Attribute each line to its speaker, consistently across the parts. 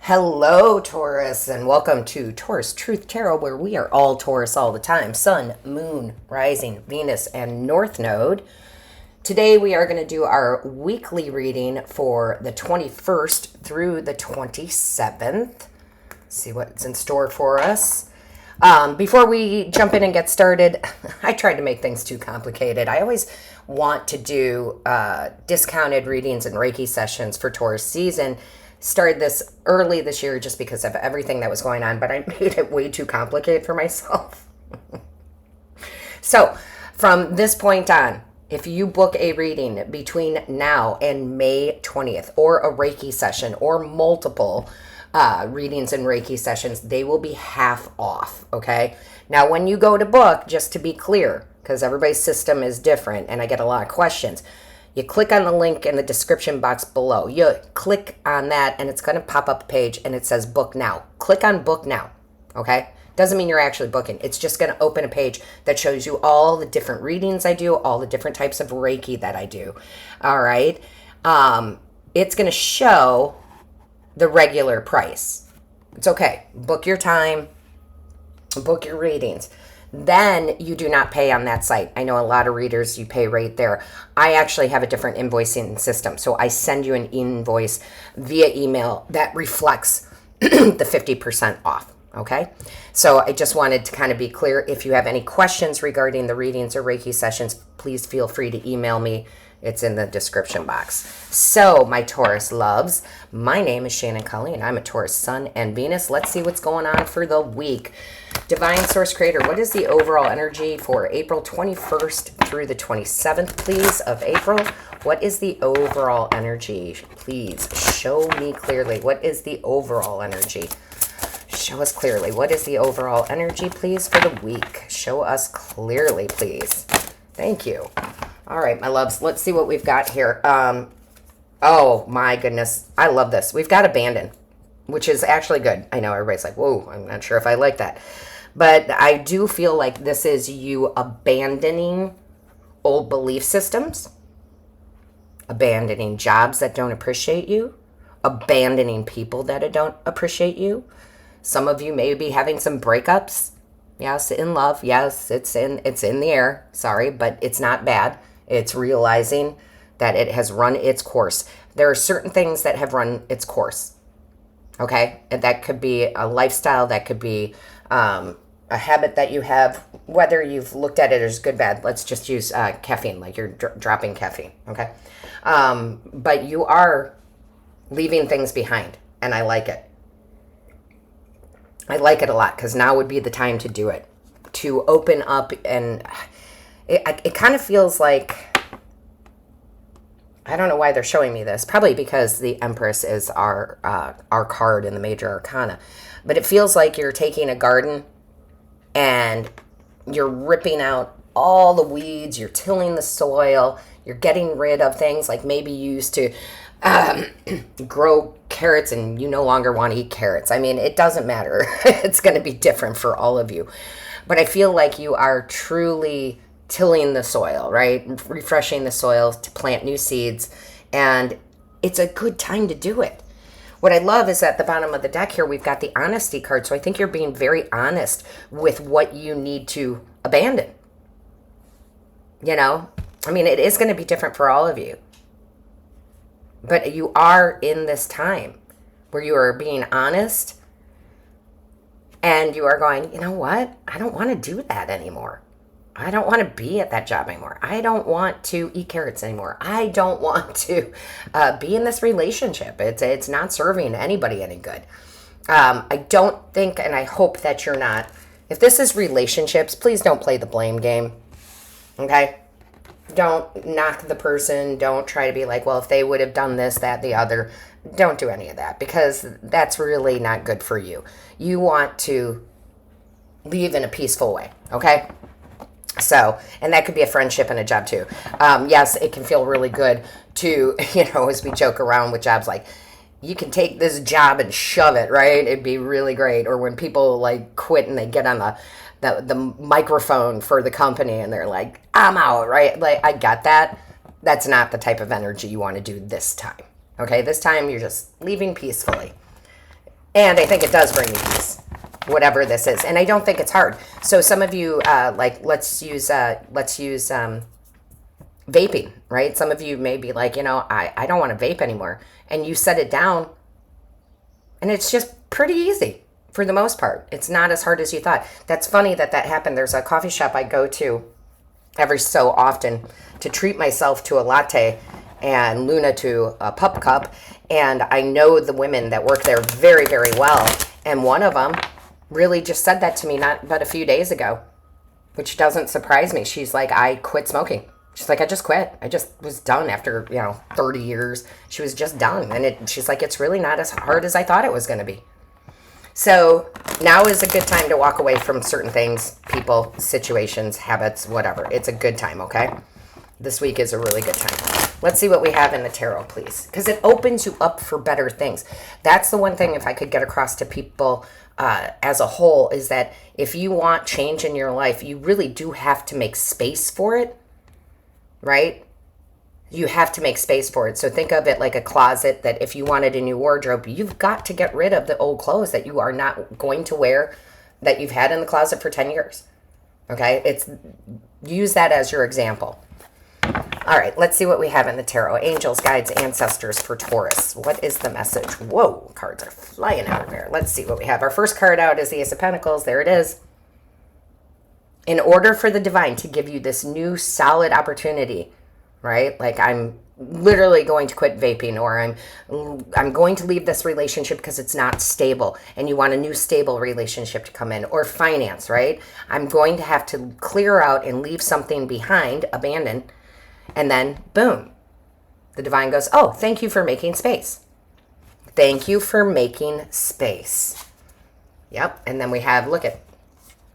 Speaker 1: Hello, Taurus, and welcome to Taurus Truth Tarot, where we are all Taurus all the time. Sun, Moon, Rising, Venus, and North Node. Today we are going to do our weekly reading for the 21st through the 27th. See what's in store for us. Before we jump in and get started, I tried to make things too complicated. I always want to do discounted readings and Reiki sessions for Taurus season. Started this early this year just because of everything that was going on, but I made it way too complicated for myself. So from this point on, if you book a reading between now and May 20th, or a Reiki session, or multiple readings and Reiki sessions, they will be half off, okay? Now, when you go to book, just to be clear, because everybody's system is different, and I get a lot of questions, you click on the link in the description box below. You click on that, and it's going to pop up a page, and it says book now. Click on book now, okay? Doesn't mean you're actually booking. It's just going to open a page that shows you all the different readings I do, all the different types of Reiki that I do, all right? It's going to show the regular price. It's okay. Book your time, book your readings. Then you do not pay on that site. I know a lot of readers, you pay right there. I actually have a different invoicing system. So I send you an invoice via email that reflects the 50% off. Okay. So I just wanted to kind of be clear. If you have any questions regarding the readings or Reiki sessions, please feel free to email me. It's in the description box. So, my Taurus loves, my name is Shannon Cully, and I'm a Taurus Sun and Venus. Let's see what's going on for the week. Divine Source Creator, what is the overall energy for April 21st through the 27th, please, of April? What is the overall energy? Please show me clearly. What is the overall energy? Show us clearly. What is the overall energy, please, for the week? Show us clearly, please. Thank you. All right, my loves, let's see what we've got here. Oh, my goodness. I love this. We've got abandon, which is actually good. I know everybody's like, whoa, I'm not sure if I like that. But I do feel like this is you abandoning old belief systems, abandoning jobs that don't appreciate you, abandoning people that don't appreciate you. Some of you may be having some breakups. Yes, in love. Yes, it's in the air. Sorry, but it's not bad. It's realizing that it has run its course. There are certain things that have run its course. Okay? And that could be a lifestyle. That could be a habit that you have, whether you've looked at it as good, bad. Let's just use caffeine, like you're dropping caffeine. Okay? But you are leaving things behind, and I like it. I like it a lot because now would be the time to do it, to open up, and it kind of feels like, I don't know why they're showing me this, probably because the Empress is our card in the major arcana, but it feels like you're taking a garden and you're ripping out all the weeds, you're tilling the soil, you're getting rid of things like maybe you used to grow carrots and you no longer want to eat carrots. I mean, it doesn't matter. It's going to be different for all of you. But I feel like you are truly tilling the soil, right? Refreshing the soil to plant new seeds. And it's a good time to do it. What I love is at the bottom of the deck here, we've got the honesty card. So I think you're being very honest with what you need to abandon. You know, I mean, it is going to be different for all of you. But you are in this time where you are being honest and you are going, you know what? I don't want to do that anymore. I don't want to be at that job anymore. I don't want to eat carrots anymore. I don't want to be in this relationship. It's not serving anybody any good. I don't think, and I hope that you're not. If this is relationships, please don't play the blame game. Okay? Don't knock the person. Don't try to be like, well, if they would have done this, that, the other. Don't do any of that because that's really not good for you. You want to leave in a peaceful way, okay? So, and that could be a friendship and a job too. Yes, it can feel really good to, as we joke around with jobs, like, you can take this job and shove it, right? It'd be really great. Or when people like quit and they get on the microphone for the company and they're like, I'm out, right? Like, I got that. That's not the type of energy you want to do this time. Okay, this time you're just leaving peacefully. And I think it does bring me peace, whatever this is. And I don't think it's hard. So some of you, let's use vaping, right? Some of you may be like, I don't want to vape anymore. And you set it down, and it's just pretty easy for the most part. It's not as hard as you thought. That's funny that happened. There's a coffee shop I go to every so often to treat myself to a latte and Luna to a pup cup. And I know the women that work there very, very well. And one of them really just said that to me not but a few days ago, which doesn't surprise me. She's like, I quit smoking. She's like, I just quit. I just was done after, 30 years. She was just done. And she's like, it's really not as hard as I thought it was going to be. So now is a good time to walk away from certain things, people, situations, habits, whatever. It's a good time, okay? This week is a really good time. Let's see what we have in the tarot, please. Because it opens you up for better things. That's the one thing, if I could get across to people as a whole, is that if you want change in your life, you really do have to make space for it, right? You have to make space for it. So think of it like a closet that if you wanted a new wardrobe, you've got to get rid of the old clothes that you are not going to wear, that you've had in the closet for 10 years. Okay? Use that as your example. All right, let's see what we have in the tarot. Angels, guides, ancestors for Taurus. What is the message? Whoa, cards are flying everywhere. Let's see what we have. Our first card out is the Ace of Pentacles. There it is. In order for the divine to give you this new solid opportunity, right? Like, I'm literally going to quit vaping, or I'm going to leave this relationship because it's not stable, and you want a new stable relationship to come in, or finance, right? I'm going to have to clear out and leave something behind, abandon, and then boom, the divine goes, oh, thank you for making space. Thank you for making space. Yep. And then we have,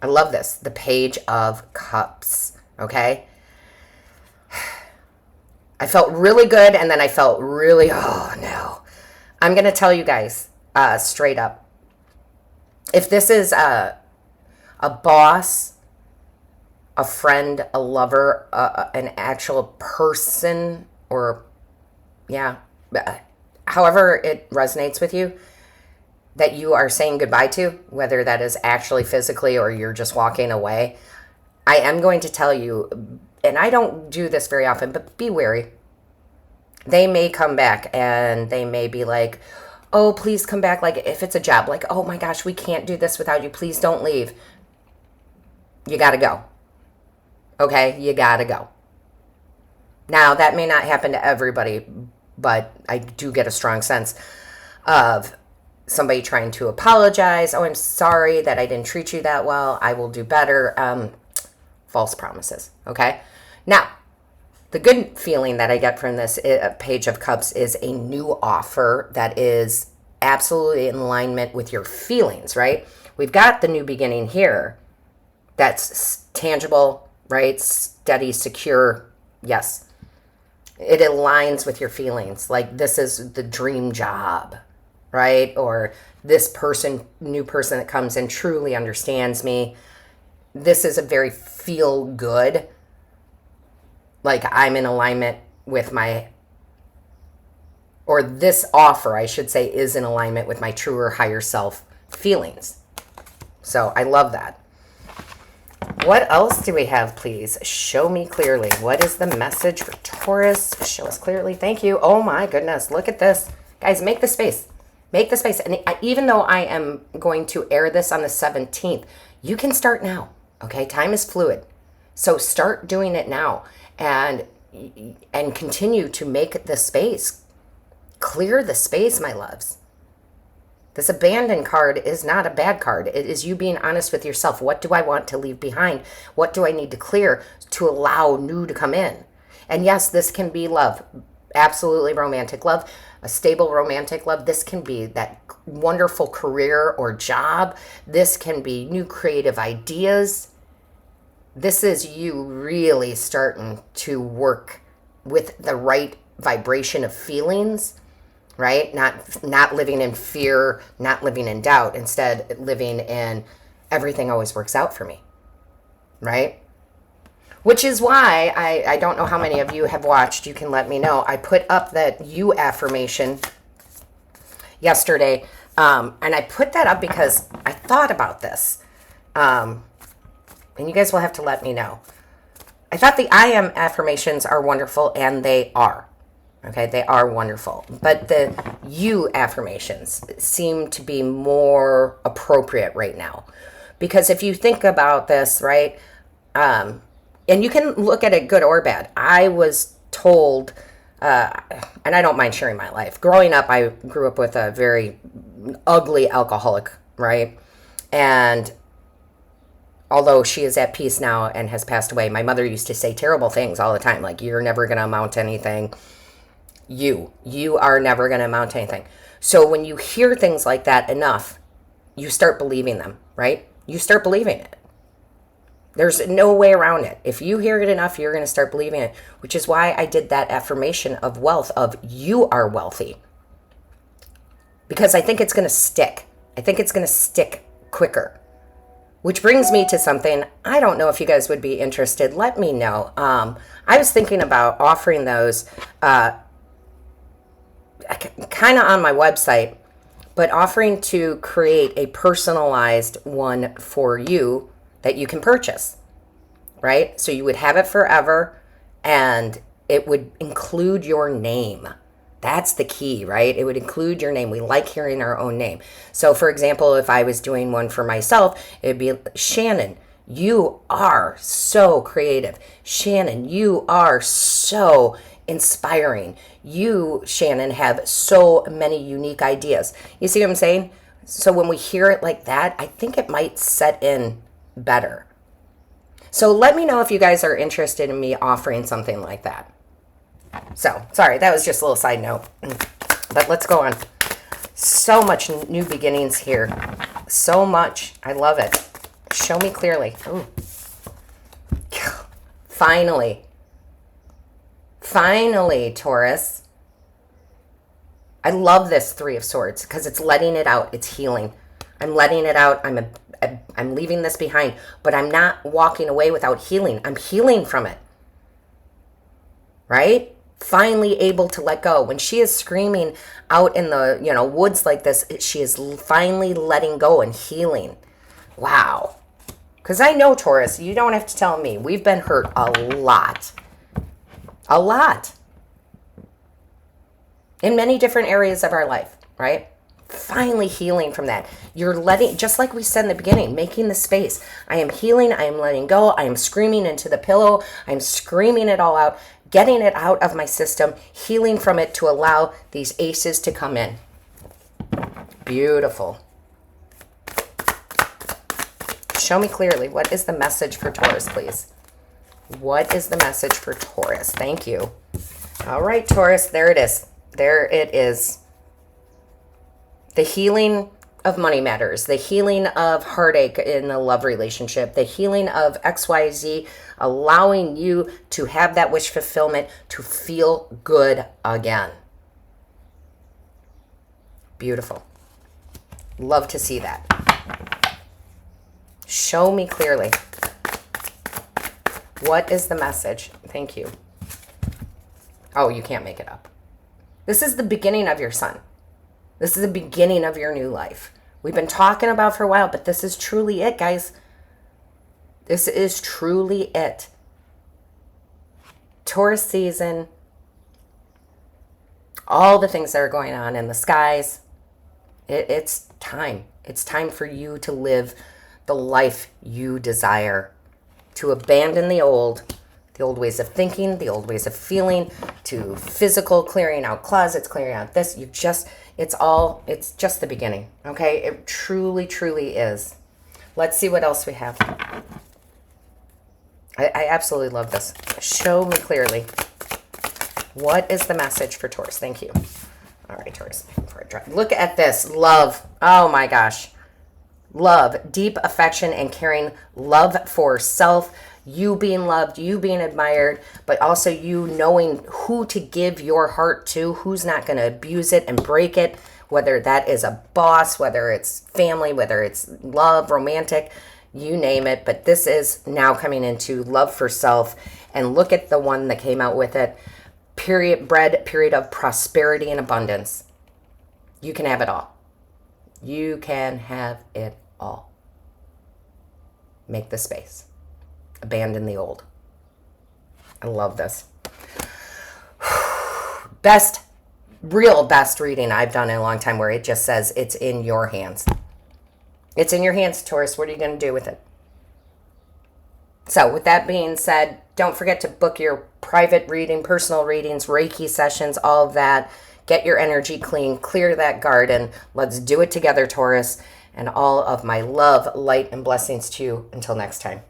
Speaker 1: I love this, the Page of Cups. Okay. I felt really good, and then I felt really, oh no. I'm going to tell you guys straight up. If this is a boss, a friend, a lover, an actual person, or, however it resonates with you, that you are saying goodbye to, whether that is actually physically or you're just walking away, I am going to tell you, and I don't do this very often, but be wary. They may come back and they may be like, oh, please come back. Like, if it's a job, like, oh my gosh, we can't do this without you. Please don't leave. You got to go. Okay? You got to go. Now, that may not happen to everybody, but I do get a strong sense of somebody trying to apologize. Oh, I'm sorry that I didn't treat you that well. I will do better. False promises. Okay? Now, the good feeling that I get from this Page of Cups is a new offer that is absolutely in alignment with your feelings, right? We've got the new beginning here that's tangible, right? Steady, secure. Yes. It aligns with your feelings. Like, this is the dream job, right? Or this person, new person that comes in truly understands me. This is a very feel good, like I'm in alignment with or this offer, I should say, is in alignment with my truer higher self feelings. So I love that. What else do we have, please? Show me clearly. What is the message for Taurus? Show us clearly. Thank you. Oh my goodness. Look at this. Guys, make the space. Make the space. And even though I am going to air this on the 17th, you can start now. Okay? Time is fluid. So start doing it now. And continue to make the space. Clear the space, my loves. This abandon card is not a bad card. It is you being honest with yourself. What do I want to leave behind? What do I need to clear to allow new to come in? And yes, this can be love. Absolutely romantic love. A stable romantic love. This can be that wonderful career or job. This can be new creative ideas. This is you really starting to work with the right vibration of feelings, right? Not living in fear, not living in doubt. Instead, living in everything always works out for me, right? Which is why I don't know how many of you have watched. You can let me know. I put up that you affirmation yesterday And I put that up because I thought about this. And you guys will have to let me know. I thought the I am affirmations are wonderful, and they are. Okay, they are wonderful. But the you affirmations seem to be more appropriate right now. Because if you think about this, right, and you can look at it good or bad. I was told, and I don't mind sharing my life. Growing up, I grew up with a very ugly alcoholic, right? And although she is at peace now and has passed away, my mother used to say terrible things all the time, like, you're never going to amount to anything. You are never going to amount to anything. So when you hear things like that enough, you start believing them, right? You start believing it. There's no way around it. If you hear it enough, you're going to start believing it, which is why I did that affirmation of wealth, of you are wealthy. Because I think it's going to stick. I think it's going to stick quicker. Which brings me to something, I don't know if you guys would be interested. Let me know. I was thinking about offering those kind of on my website, but offering to create a personalized one for you that you can purchase, right? So you would have it forever, and it would include your name. That's the key, right? It would include your name. We like hearing our own name. So for example, if I was doing one for myself, it'd be Shannon, you are so creative. Shannon, you are so inspiring. You, Shannon, have so many unique ideas. You see what I'm saying? So when we hear it like that, I think it might set in better. So let me know if you guys are interested in me offering something like that. So, sorry, that was just a little side note. But let's go on. So much new beginnings here. So much. I love it. Show me clearly. Ooh. Finally. Finally, Taurus. I love this Three of Swords because it's letting it out. It's healing. I'm letting it out. I'm leaving this behind, but I'm not walking away without healing. I'm healing from it. Right? Finally able to let go. When she is screaming out in the, woods like this, she is finally letting go and healing. Wow. Because I know, Taurus, you don't have to tell me. We've been hurt a lot. A lot. In many different areas of our life, right? Finally healing from that. You're letting, just like we said in the beginning, making the space. I am healing. I am letting go. I am screaming into the pillow. I'm screaming it all out, getting it out of my system, healing from it to allow these aces to come in. Beautiful. Show me clearly. What is the message for Taurus, please? What is the message for Taurus? Thank you. All right, Taurus, there it is. There it is. The healing of money matters, the healing of heartache in a love relationship, the healing of XYZ, allowing you to have that wish fulfillment, to feel good again. Beautiful. Love to see that. Show me clearly. What is the message? Thank you. Oh, you can't make it up. This is the beginning of your sun. This is the beginning of your new life. We've been talking about for a while, but this is truly it, guys. This is truly it. Taurus season, all the things that are going on in the skies. It's time. It's time for you to live the life you desire, to abandon the old ways of thinking, the old ways of feeling, to physical, clearing out closets, clearing out this. It's just the beginning, okay? It truly, truly is. Let's see what else we have. I absolutely love this. Show me clearly. What is the message for Taurus? Thank you. All right, Taurus. Look at this. Love. Oh my gosh. Love. Deep affection and caring. Love for self. You being loved, you being admired, but also you knowing who to give your heart to, who's not going to abuse it and break it, whether that is a boss, whether it's family, whether it's love, romantic, you name it. But this is now coming into love for self. And look at the one that came out with it. Period of prosperity and abundance. You can have it all. You can have it all. Make the space. Abandon the old. I love this. Best reading I've done in a long time, where it just says it's in your hands. It's in your hands, Taurus. What are you going to do with it? So with that being said, don't forget to book your private reading, personal readings, Reiki sessions, all of that. Get your energy clean, clear that garden. Let's do it together, Taurus. And all of my love, light, and blessings to you. Until next time.